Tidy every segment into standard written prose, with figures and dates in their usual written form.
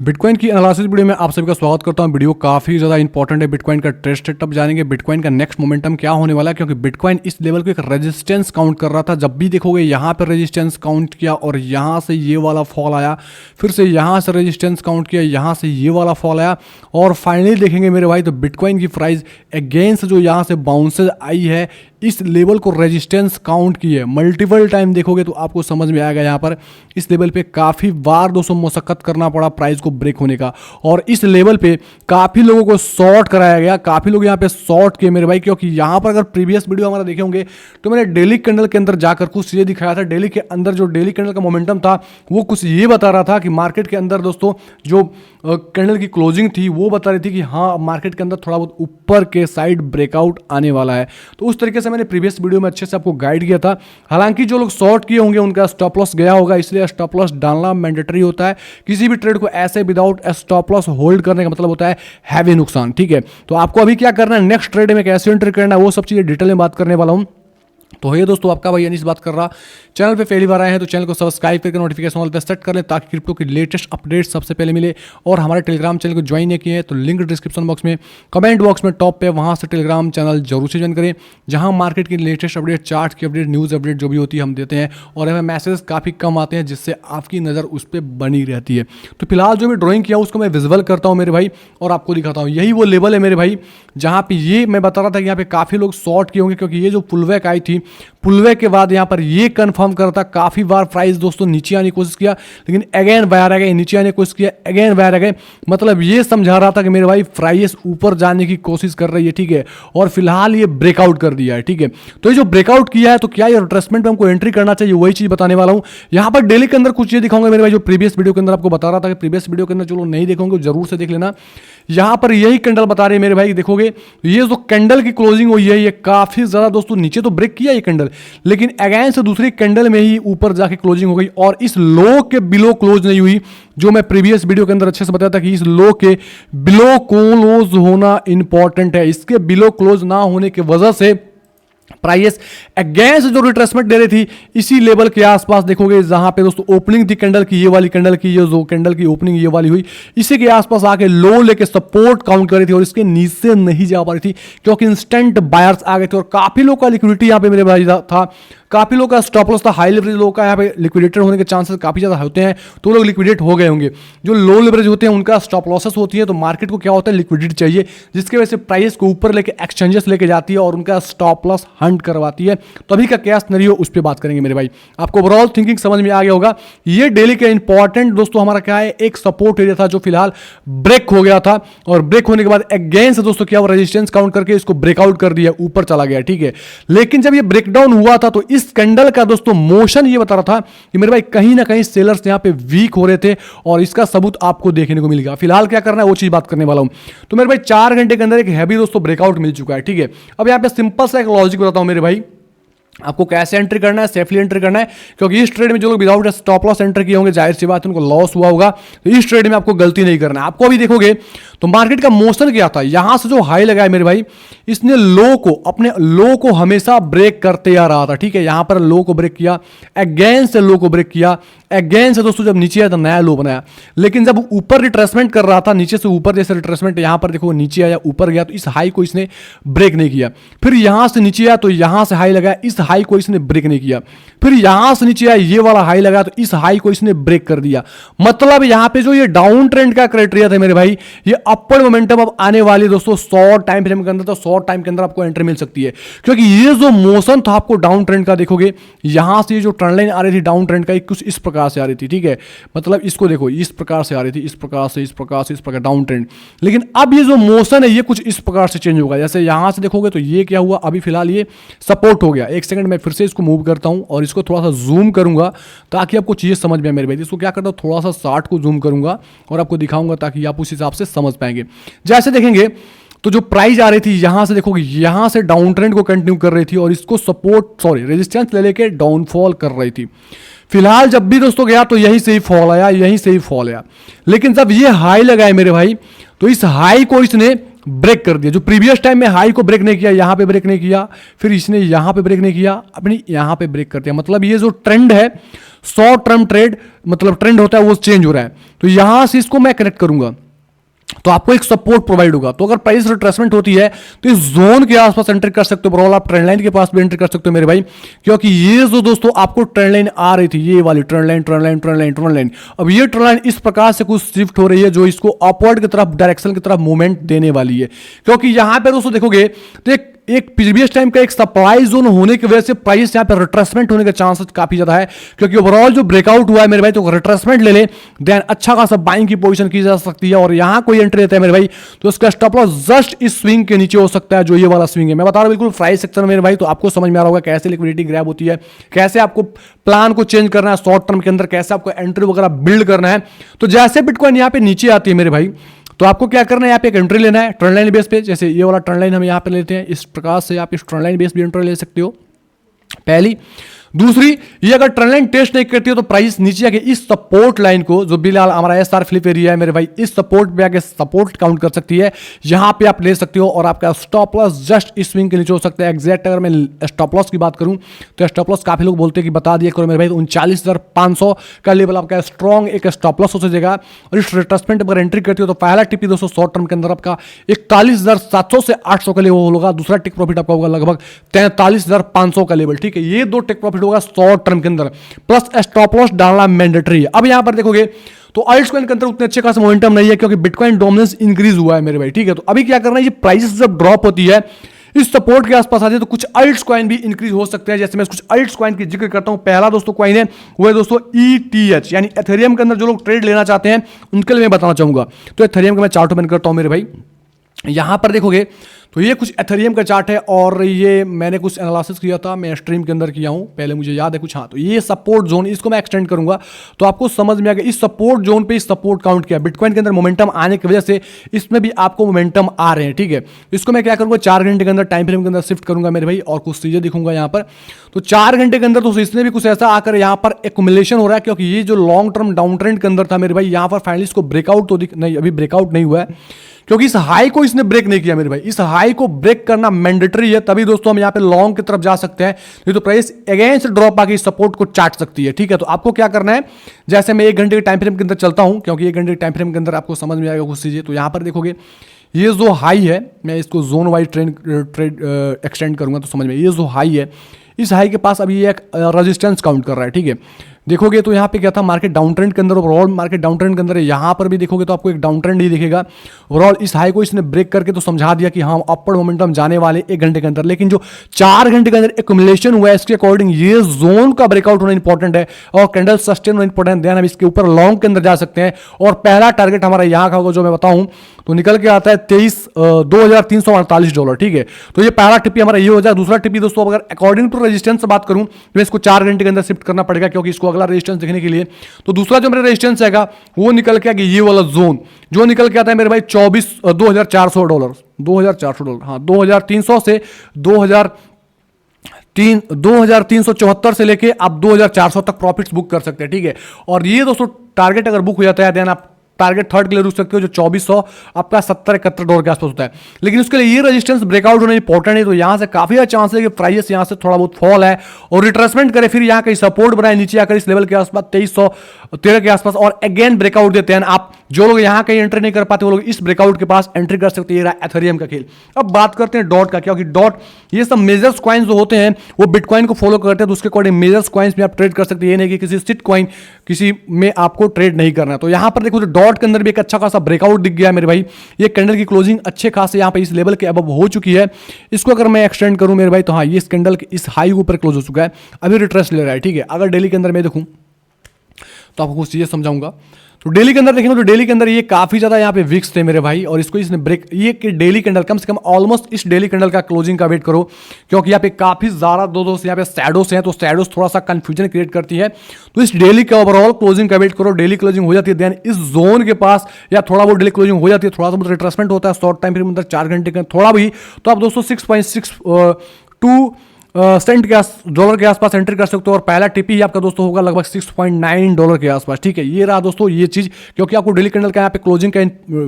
Bitcoin की analysis video में आप सभी का स्वागत करता हूं। वीडियो काफी ज़्यादा इंपॉर्टेंट है। बिटकॉइन का ट्रेड सेटअप जानेंगे, बिटकॉइन का नेक्स्ट मोमेंटम क्या होने वाला है, क्योंकि बिटकॉइन इस लेवल को एक रेजिस्टेंस काउंट कर रहा था। जब भी देखोगे यहाँ पर रेजिस्टेंस काउंट किया और यहाँ से ये वाला फॉल आया, फिर से यहाँ से रेजिस्टेंस काउंट किया, यहाँ से ये वाला फॉल आया और फाइनली देखेंगे मेरे भाई तो बिटकॉइन की प्राइस अगेंस्ट जो यहाँ से बाउंसेज आई है, इस लेवल को रेजिस्टेंस काउंट की है। मल्टीपल टाइम देखोगे तो आपको समझ में आएगा। यहाँ पर इस लेवल पे काफ़ी बार दोस्तों मशक्कत करना पड़ा प्राइस को ब्रेक होने का, और इस लेवल पे काफ़ी लोगों को शॉर्ट कराया गया। काफ़ी लोग यहाँ पे शॉर्ट किए मेरे भाई, क्योंकि यहाँ पर अगर प्रीवियस वीडियो हमारा देखे होंगे तो मैंने डेली कैंडल के अंदर जाकर कुछ चीज़ें दिखाया था। डेली के अंदर जो डेली कैंडल का मोमेंटम था वो कुछ ये बता रहा था कि मार्केट के अंदर दोस्तों जो कैंडल की क्लोजिंग थी वो बता रही थी कि हाँ मार्केट के अंदर थोड़ा बहुत ऊपर के साइड ब्रेकआउट आने वाला है। तो उस तरीके से मैंने प्रीवियस वीडियो में अच्छे से आपको गाइड किया था। हालांकि जो लोग शॉर्ट किए होंगे उनका स्टॉप लॉस गया होगा, इसलिए स्टॉप लॉस डालना मैंडेटरी होता है। किसी भी ट्रेड को ऐसे विदाउट स्टॉप लॉस होल्ड करने का मतलब होता है हैवी नुकसान। ठीक है, तो आपको अभी क्या करना है, नेक्स्ट ट्रेड में कैसे एंट्री करना है, वो सब चीजें डिटेल में बात करने वाला हूं। तो ये दोस्तों आपका भाई अनीस बात कर रहा। चैनल पे पहली बार आए हैं तो चैनल को सब्सक्राइब करके नोटिफिकेशन ऑल पे सेट कर लें, ताकि क्रिप्टो की लेटेस्ट अपडेट सबसे पहले मिले। और हमारे टेलीग्राम चैनल को ज्वाइन नहीं किए हैं तो लिंक डिस्क्रिप्शन बॉक्स में, कमेंट बॉक्स में टॉप पे, वहाँ से टेलीग्राम चैनल जरूर से ज्वाइन करें, जहाँ मार्केट की लेटेस्ट अपडेट, चार्ट की अपडेट, न्यूज़ अपडेट जो भी होती है हम देते हैं। और हमें मैसेज काफ़ी कम आते हैं जिससे आपकी नज़र उस पर बनी रहती है। तो फिलहाल जो मैं ड्रॉइंग किया उसको मैं विजुअल करता हूँ मेरे भाई और आपको दिखाता हूँ। यही वो लेवल है मेरे भाई जहाँ पे ये मैं बता रहा था कि यहाँ पे काफ़ी लोग शॉर्ट किए होंगे, क्योंकि ये जो पुलबैक आई थी, पुलबैक के बाद यहाँ पर ये कंफर्म कर रहा था। काफ़ी बार प्राइस दोस्तों नीचे आने की कोशिश किया, लेकिन अगेन बाहर आ गए, नीचे आने की कोशिश किया, अगेन बाहर आ गए। मतलब ये समझा रहा था कि मेरे भाई प्राइस ऊपर जाने की कोशिश कर रही है। ठीक है, और फिलहाल ये ब्रेकआउट कर दिया है। ठीक है, तो ये जो ब्रेकआउट किया है तो क्या ये रिट्रेसमेंट में हमको एंट्री करना चाहिए, वही चीज़ बताने वाला हूँ। यहाँ पर डेली के अंदर कुछ ये दिखाऊंगा मेरे भाई, जो प्रीवियस वीडियो के अंदर आपको बता रहा था कि प्रीवियस वीडियो के अंदर जो लोग नहीं देखोगे जरूर से देख लेना। यहाँ पर यही कैंडल बता रहे हैं मेरे भाई, देखोगे ये जो कैंडल की क्लोजिंग हुई है ये काफ़ी ज़्यादा दोस्तों नीचे तो ब्रेक किया ये कैंडल, लेकिन अगेन से दूसरी कैंडल में ही ऊपर जाके क्लोजिंग हो गई और इस लो के बिलो क्लोज नहीं हुई। जो मैं प्रीवियस वीडियो के अंदर अच्छे से बताया था कि इस लो के बिलो क्लोज होना इंपॉर्टेंट है। इसके बिलो क्लोज ना होने की वजह से प्राइस अगेंस्ट जो रिट्रेसमेंट दे रही थी इसी लेवल के आसपास देखोगे, जहां पे दोस्तों ओपनिंग थी कैंडल की, ये वाली कैंडल की, ये जो कैंडल की ओपनिंग ये वाली हुई, इसी के आसपास आके लो लेके सपोर्ट काउंट कर रही थी और इसके नीचे नहीं जा पा रही थी, क्योंकि इंस्टेंट बायर्स आ गए थे और काफी लोग का लिक्विडिटी यहां पे मेरे भाई था। काफी लोग का स्टॉप लॉस था, हाई लेवरेज लोग का यहाँ पे लिक्विडेटर होने के चांसेस काफी ज्यादा होते हैं, तो लोग लिक्विडेट हो गए होंगे। जो लो लेवरेज होते हैं उनका स्टॉप लॉसेस होती है, तो मार्केट को क्या होता है, लिक्विडिटी चाहिए, जिसकी वजह से प्राइस को ऊपर लेके एक्सचेंजेस लेके जाती है और उनका स्टॉप लॉस हंट करवाती है। तो अभी का क्या सिनेरियो उस पर बात करेंगे मेरे भाई। आपको ओवरऑल थिंकिंग समझ में आ गया होगा। ये डेली का इंपॉर्टेंट दोस्तों हमारा क्या है, एक सपोर्ट एरिया था जो फिलहाल ब्रेक हो गया था, और ब्रेक होने के बाद अगेन से दोस्तों क्या, वो रेजिस्टेंस काउंट करके इसको ब्रेकआउट कर दिया, ऊपर चला गया। ठीक है, लेकिन जब ये ब्रेकडाउन हुआ था तो इस कैंडल का दोस्तों मोशन ये बता रहा था कि मेरे भाई कहीं ना कहीं सेलर्स यहां पे वीक हो रहे थे, और इसका सबूत आपको देखने को मिल गया। फिलहाल क्या करना है वो चीज बात करने वाला हूं। तो मेरे भाई 4 घंटे के अंदर एक हैवी दोस्तों ब्रेकआउट मिल चुका है। ठीक है, अब यहां पे सिंपल सा एक लॉजिक बताता हूं मेरे भाई, आपको कैसे एंट्री करना है, सेफली एंट्री करना है, क्योंकि इस ट्रेड में जो लोग विदाउट स्टॉप लॉस एंटर किए होंगे जाहिर सी बात है उनको लॉस हुआ होगा। तो इस ट्रेड में आपको गलती नहीं करना है। आपको अभी देखोगे तो मार्केट का मोशन क्या था, यहां से जो हाई लगा है मेरे भाई, इसने लो को, अपने लो को हमेशा ब्रेक करते आ रहा था। ठीक है, यहां पर लो को ब्रेक किया, अगेन से लो को ब्रेक किया, अगेन से दोस्तों जब नीचे आया तो नया लो बनाया, लेकिन जब ऊपर रिट्रेसमेंट कर रहा था, नीचे से ऊपर जैसे रिट्रेसमेंट, यहां पर देखो नीचे आया ऊपर गया, तो इस हाई को इसने ब्रेक नहीं किया। फिर यहां से नीचे आया तो यहां से हाई लगाया, इस हाई को इसने ब्रेक नहीं किया। फिर यहां से नीचे आया, ये वाला हाई लगा तो इस हाई को इसने ब्रेक कर दिया। मतलब यहां पे जो ये डाउन ट्रेंड का क्राइटेरिया था मेरे भाई, ये अपवर्ड मोमेंटम अब आने वाली दोस्तों शॉर्ट टाइम फ्रेम के अंदर, तो शॉर्ट टाइम के अंदर आपको एंट्री मिल सकती है, क्योंकि ये जो मोशन था आपको डाउन ट्रेंड का, देखोगे यहां से जो ट्रेंड लाइन आ रही थी डाउन ट्रेंड का, कुछ इस प्रकार से आ रही थी। ठीक है, मतलब इसको देखो इस प्रकार से आ रही थी, इस प्रकार से, इस प्रकार से, इस प्रकार डाउन ट्रेंड, लेकिन अब ये जो मोशन है ये कुछ इस प्रकार से चेंज होगा। जैसे यहां से देखोगे तो ये क्या हुआ, अभी फिलहाल ये सपोर्ट हो गया। एक सेकंड में फिर से इसको मूव करता हूं और इसको थोड़ा सा जूम करूंगा ताकि आपको चीजें समझ में आए मेरे भाई। इसको क्या करता हूं, थोड़ा सा 60 को जूम करूंगा और आपको दिखाऊंगा ताकि आप उस हिसाब से समझ पाएंगे। जैसे देखेंगे तो जो प्राइस आ रही थी यहां से, देखोगे यहां से डाउन ट्रेंड को कंटिन्यू कर रही थी और इसको सपोर्ट रेजिस्टेंस ले लेके डाउनफॉल कर रही थी। फिलहाल जब भी दोस्तों गया तो यहीं से ही फॉल आया, यहीं से ही फॉल आया, लेकिन जब ये हाई लगाए मेरे भाई तो इस हाई को इसने ब्रेक कर दिया। जो प्रीवियस टाइम में हाई को ब्रेक नहीं किया, यहां पे ब्रेक नहीं किया, फिर इसने यहां पे ब्रेक नहीं किया, अपनी यहां पे ब्रेक कर दिया। मतलब ये जो ट्रेंड है शॉर्ट टर्म ट्रेड मतलब ट्रेंड होता है वो चेंज हो रहा है, तो यहां से इसको मैं कनेक्ट करूंगा तो आपको एक सपोर्ट प्रोवाइड होगा। तो अगर प्राइस रिट्रेसमेंट होती है तो इस जोन के आसपास एंट्री कर सकते हो, ओवरऑल आप ट्रेंड लाइन के पास भी एंट्री कर सकते हो मेरे भाई, क्योंकि ये जो दोस्तों आपको ट्रेंड लाइन आ रही थी, ये वाली trend line trend line trend line trend line, अब ये ट्रेंड लाइन इस प्रकार से कुछ शिफ्ट हो रही है जो इसको अपवर्ड की तरफ डायरेक्शन की तरफ मूवमेंट देने वाली है। क्योंकि यहां पर दोस्तों देखोगे तो एक प्रीवियस टाइम का एक सप्लाई जोन होने की वजह से प्राइस यहां पे रिट्रेसमेंट होने के चांसेस काफी ज्यादा है, क्योंकि ओवरऑल जो ब्रेकआउट हुआ है मेरे भाई तो रिट्रेसमेंट ले ले देन अच्छा खासा बाइंग की पोजीशन की जा सकती है, और यहां कोई एंट्री लेता है मेरे भाई तो उसका स्टॉप लॉस जस्ट इस स्विंग के नीचे हो सकता है, जो ये वाला स्विंग है। मैं बता रहा हूं बिल्कुल प्राइस सेक्शन में मेरे भाई, तो आपको समझ में आ रहा होगा कैसे लिक्विडिटी ग्रैब होती है, कैसे आपको प्लान को चेंज करना है शॉर्ट टर्म के अंदर, कैसे आपको एंट्री वगैरह बिल्ड करना है। तो जैसे बिटकॉइन यहां पे नीचे आती है मेरे भाई तो आपको क्या करना है, यहाँ पे एक एंट्री लेना है ट्रेंड लाइन बेस पे, जैसे ये वाला ट्रेंड लाइन हम यहाँ पे लेते हैं, इस प्रकार से आप इस ट्रेंड लाइन बेस भी एंट्री ले सकते हो पहली। दूसरी, ये अगर ट्रेंड लाइन टेस्ट नहीं करती हो तो प्राइस नीचे आके इस सपोर्ट लाइन को, जो बिलाल हमारा एसआर फ्लिप एरिया है मेरे भाई, इस सपोर्ट पे आके सपोर्ट काउंट कर सकती है, यहां पे आप ले सकते हो, और आपका स्टॉप लॉस जस्ट इस स्विंग के नीचे हो सकता है। एग्जैक्ट अगर मैं स्टॉप लॉस की बात करूं तो स्टॉप लॉस काफी लोग बोलते हैं कि बता दिया करो मेरे भाई, तो 39,500 का लेवल आपका स्ट्रॉन्ग एक स्टॉप लॉस हो जाएगा, और इस रिट्रेसमेंट अगर एंट्री करती हो तो पहला टिप दोस्तों शॉर्ट टर्म के अंदर आपका 41,700 से 800 का लेवल होगा, दूसरा टिक प्रॉफिट आपका होगा लगभग 43,500 का लेवल, ठीक है। ये दो टिक प्रॉफिट होगा शॉर्ट टर्म के अंदर, प्लस स्टॉप लॉस डालना मैंडेटरी है। अब यहां पर देखोगे तो अल्ट्स कॉइन के अंदर उतने अच्छे खासा मोमेंटम नहीं है, क्योंकि बिटकॉइन डोमिनेंस इंक्रीज हुआ है मेरे भाई, ठीक है। तो अभी क्या करना है, ये प्राइस जब ड्रॉप होती है इस सपोर्ट के आसपास आते हैं तो कुछ अल्ट्स कॉइन भी इंक्रीज हो सकते हैं। जैसे मैं कुछ अल्ट्स कॉइन की जिक्र करता हूं, पहला दोस्तों कॉइन है वो है दोस्तों ETH, यानी एथेरियम के अंदर जो लोग ट्रेड लेना चाहते हैं उनके लिए मैं बताना चाहूंगा। तो एथेरियम का मैं चार्ट ओपन करता हूं मेरे भाई, यहां पर देखोगे तो ये कुछ एथेरियम का चार्ट है, और ये मैंने कुछ एनालिसिस किया था, मैं स्ट्रीम के अंदर किया हूं पहले, मुझे याद है कुछ। हाँ, तो ये सपोर्ट जोन, इसको मैं एक्सटेंड करूंगा तो आपको समझ में आ गया। इस सपोर्ट जोन पे इस सपोर्ट काउंट किया, बिटकॉइन के अंदर मोमेंटम आने की वजह से इसमें भी आपको मोमेंटम आ रहे हैं, ठीक है। इसको मैं क्या करूंगा, 4 घंटे के अंदर टाइम फ्रेम के अंदर शिफ्ट करूंगा मेरे भाई, और कुछ चीजें दिखूंगा यहाँ पर। तो 4 घंटे के अंदर तो इसने भी कुछ ऐसा आकर यहाँ पर एक्युमुलेशन हो रहा है, क्योंकि ये जो लॉन्ग टर्म डाउन ट्रेंड के अंदर था मेरे भाई, यहाँ पर फाइनली इसको ब्रेकआउट तो नहीं, अभी ब्रेकआउट नहीं हुआ है, क्योंकि इस हाई को इसने ब्रेक नहीं किया मेरे भाई। इस हाई को ब्रेक करना मैंडेटरी है, तभी दोस्तों हम यहां पे लॉन्ग की तरफ जा सकते हैं, नहीं तो प्राइस अगेंस्ट ड्रॉप आके सपोर्ट को चाट सकती है, ठीक है। तो आपको क्या करना है, जैसे मैं 1 घंटे के टाइम फ्रेम के अंदर चलता हूं, क्योंकि 1 घंटे के टाइम फ्रेम के अंदर आपको समझ में आएगा कुछ चीजें। तो यहां पर देखोगे ये जो हाई है, मैं इसको जोन वाइज ट्रेड एक्सटेंड करूंगा तो समझ में, ये जो हाई है इस हाई के पास अभी एक रेजिस्टेंस काउंट कर रहा है, ठीक है। देखोगे तो यहाँ पे क्या था, मार्केट डाउन ट्रेंड के अंदर, ओवरऑल मार्केट डाउन ट्रेंड के अंदर है, यहाँ पर भी देखोगे तो आपको एक डाउन ट्रेंड ही दिखेगा। ओवरऑल इस हाई को इसने ब्रेक करके तो समझा दिया कि हाँ अपवर्ड मोमेंटम जाने वाले 1 घंटे के अंदर, लेकिन जो 4 घंटे के अंदर एक्युमुलेशन हुआ है इसके अकॉर्डिंग ये जोन का ब्रेकआउट होना इंपॉर्टेंट है, और कैंडल सस्टेन होना इंपॉर्टेंट है, हम इसके ऊपर लॉन्ग के अंदर जा सकते हैं। और पहला टारगेट हमारा यहाँ का होगा, जो मैं बताऊं तो निकल के आता है 23,348 डॉलर, ठीक है। तो ये पहला टिप्पी हमारा ये हो जाए। दूसरा टिप्पी दोस्तों, अगर अकॉर्डिंग टू रेजिस्टेंस से बात करूं तो इसको 4 घंटे के अंदर शिफ्ट करना पड़ेगा, क्योंकि इसको अगला रेजिस्टेंस देखने के लिए। तो दूसरा जो मेरा रेजिस्टेंस है वो निकल के आगे ये वाला जोन जो निकल के आता है मेरे भाई 2,400 डॉलर, 2,400 डॉलर, हाँ 2,300 से 2,374 से लेके आप 2,400 तक प्रॉफिट्स बुक कर सकते हैं, ठीक है। और ये दोस्तों टारगेट अगर बुक हो जाता है देन आप टारगेट थर्ड के लिए रुक सकते हो, जो 2400 आपका 70-71 डॉलर के आसपास होता है। लेकिन उसके लिए ये रेजिस्टेंस ब्रेकआउट होना इंपॉर्टेंट है, तो यहां से काफी अच्छा चांस है कि प्राइस यहां से थोड़ा बहुत फॉल है और रिट्रेसमेंट करे, फिर यहां कहीं सपोर्ट बनाए नीचे आकर इस लेवल के आसपास 2313 के आसपास, और अगेन ब्रेकआउट देते हैं। आप जो लोग यहां कहीं एंट्री नहीं कर पाते वो लोग इस ब्रेकआउट के पास एंट्री कर सकते हैं। एथेरियम का खेल। अब बात करते हैं डॉट का, क्योंकि डॉट ये सब मेजर्स कॉइन्स जो होते हैं वो बिटकॉइन को फॉलो करते हैं, तो उसके अकॉर्डिंग मेजर्स कॉइन्स में आप ट्रेड कर सकते हैं, ये नहीं कि किसी सिट कॉइन किसी में आपको ट्रेड नहीं करना है। तो यहां पर देखो तो डॉट के अंदर भी एक अच्छा खासा ब्रेकआउट दिख गया मेरे भाई। ये कैंडल की क्लोजिंग अच्छे खासे यहां पे इस लेवल के अब हो चुकी है। इसको अगर मैं एक्सटेंड करूं मेरे भाई तो हाँ, ये कैंडल इस हाई के ऊपर क्लोज हो चुका है, अभी रिट्रेस ले रहा है, ठीक है। अगर डेली के अंदर मैं देखूं तो आपको कुछ चीजें समझाऊंगा। तो डेली के अंदर देखेंगे तो डेली के अंदर ये काफी ज्यादा यहाँ पे विक्स थे मेरे भाई, और इसको इसने ब्रेक, ये कि डेली कैंडल कम से कम ऑलमोस्ट इस डेली कैंडल का क्लोजिंग का वेट करो, क्योंकि यहाँ पे काफी ज्यादा दो यहाँ पे सैडोस हैं, तो सैडोस थोड़ा सा कंफ्यूजन क्रिएट करती है। तो इस डेली का ओवरऑल क्लोजिंग का वेट करो। डेली क्लोजिंग हो जाती है देन इस जोन के पास, या थोड़ा बहुत डेली क्लोजिंग हो जाती है, थोड़ा सा बहुत रिट्रेसमेंट होता है शॉर्ट टाइम पीरियड में 4 घंटे का थोड़ा भी, तो आप दोस्तों 6.62 सेंट के डॉलर के आसपास एंट्री कर सकते हो और पहला टिपी ही आपका दोस्तों होगा लगभग $6.9 के आसपास। ठीक है, ये रहा दोस्तों ये चीज, क्योंकि आपको डेली कैंडल का यहाँ पे क्लोजिंग का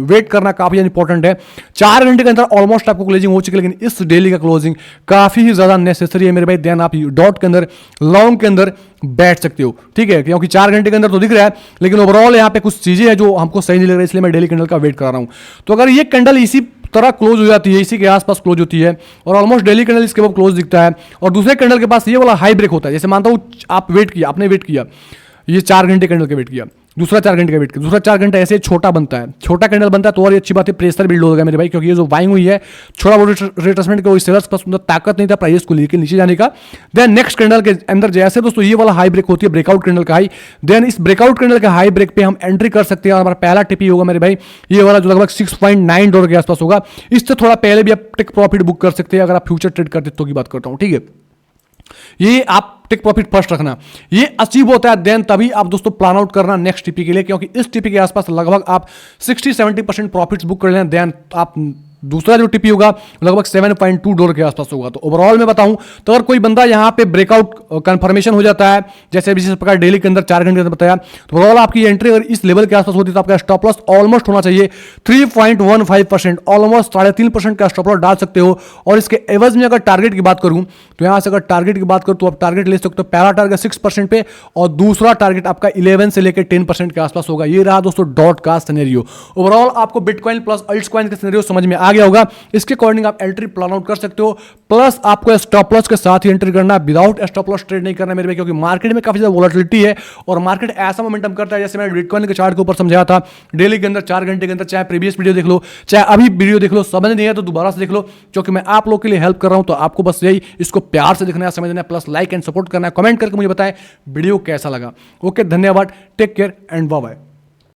वेट करना काफी इंपॉर्टेंट है। 4 घंटे के अंदर ऑलमोस्ट आपको क्लोजिंग हो चुकी है, लेकिन इस डेली का क्लोजिंग काफी ही ज्यादा नेसेसरी है मेरे भाई। देन आप डॉट के अंदर लॉन्ग के अंदर बैठ सकते हो। ठीक है, क्योंकि 4 घंटे के अंदर तो दिख रहा है, लेकिन ओवरऑल यहाँ पे कुछ चीजें हैं जो हमको सही नहीं लग रही, इसलिए मैं डेली कैंडल का वेट कर रहा हूं। तो अगर ये कैंडल इसी तरह क्लोज हो जाती है, इसी के आसपास क्लोज होती है और ऑलमोस्ट डेली कैंडल इसके बाद क्लोज दिखता है और दूसरे कैंडल के पास ये वाला हाई ब्रेक होता है, जैसे मानता हूं आप वेट किया, आपने वेट किया, ये 4 घंटे कैंडल का वेट किया, दूसरा 4 घंटे का वेट किया, दूसरा 4 घंटा ऐसे छोटा बनता है, छोटा कैंडल बनता है तो और ये अच्छी बात है, प्रेशर बिल्ड होगा मेरे भाई, क्योंकि ये जो बाइंग हुई है छोटा बहुत रिट्रेसमेंट का, सेलर्स के पास उतना ताकत नहीं था प्राइस को लेकर नीचे जाने का। देन नेक्स्ट कैंडल के अंदर जैसे दोस्तों ये वाला हाई ब्रेक होती है, ब्रेकआउट कैंडल का हाई, देन इस ब्रेकआउट कैंडल के हाई ब्रेक पे हम एंट्री कर सकते हैं और हमारा पहला टिपी होगा मेरे भाई ये वाला जो लगभग $6.9 के आसपास होगा। इससे थोड़ा पहले भी आप टेक प्रॉफिट बुक कर सकते हैं अगर आप फ्यूचर ट्रेड करते तो की बात करता हूं। ठीक है, ये आप टेक प्रॉफिट फर्स्ट रखना, ये अचीव होता है देन तभी आप दोस्तों प्लान आउट करना नेक्स्ट टीपी के लिए, क्योंकि इस टीपी के आसपास लगभग आप 60-70% प्रॉफिट्स बुक कर लेना, देन आप दूसरा जो टीपी होगा लगभग $7.2 के आसपास होगा। तो ओवरऑल में बताऊं तो अगर कोई बंदा यहां पे ब्रेकआउट कंफर्मेशन हो जाता है, जैसे जिस प्रकार डेली के अंदर 4 घंटे के अंदर बताया, तो ओवरऑल आपकी एंट्री अगर इस लेवल के आसपास होती है तो आपका स्टॉप लॉस ऑलमोस्ट होना चाहिए 3.15%, ऑलमोस्ट 3.5% का स्टॉप लॉस डाल सकते हो। और इसके एवज में अगर टारगेट की बात करूं तो यहां से अगर टारगेट की बात करूं तो आप टारगेट ले सकते हो, पहला टारगेट 6% पे और दूसरा टारगेट आपका 11 से लेकर 10% के आसपास होगा। ये रहा दोस्तों डॉट का सिनेरियो। ओवरऑल आपको बिटकॉइन प्लस अल्टकॉइन का सिनेरियो समझ में आ गया होगा, इसके अकॉर्डिंग आप एंट्री प्लान आउट कर सकते हो। प्लस आपको स्टॉप लॉस के साथ ही एंट्री करना, विदाउट स्टॉप लॉस ट्रेड नहीं करना मेरे भाई, क्योंकि मार्केट में काफी ज्यादा वोलेटिलिटी है और मार्केट ऐसा मोमेंटम करता है, जैसे मैंने बिटकॉइन के चार्ट के ऊपर समझाया था डेली के अंदर 4 घंटे के अंदर, चाहे प्रीवियस वीडियो देख लो चाहे अभी वीडियो देख लो, समझ नहीं है तो दोबारा से देख लो, क्योंकि मैं आप लोग के लिए हेल्प कर रहा हूं। तो आपको बस यही इसको प्यार से देखना है, समझना है, प्लस लाइक एंड सपोर्ट करना है, कमेंट करके मुझे बताएं वीडियो कैसा लगा। ओके, धन्यवाद, take care and bye bye.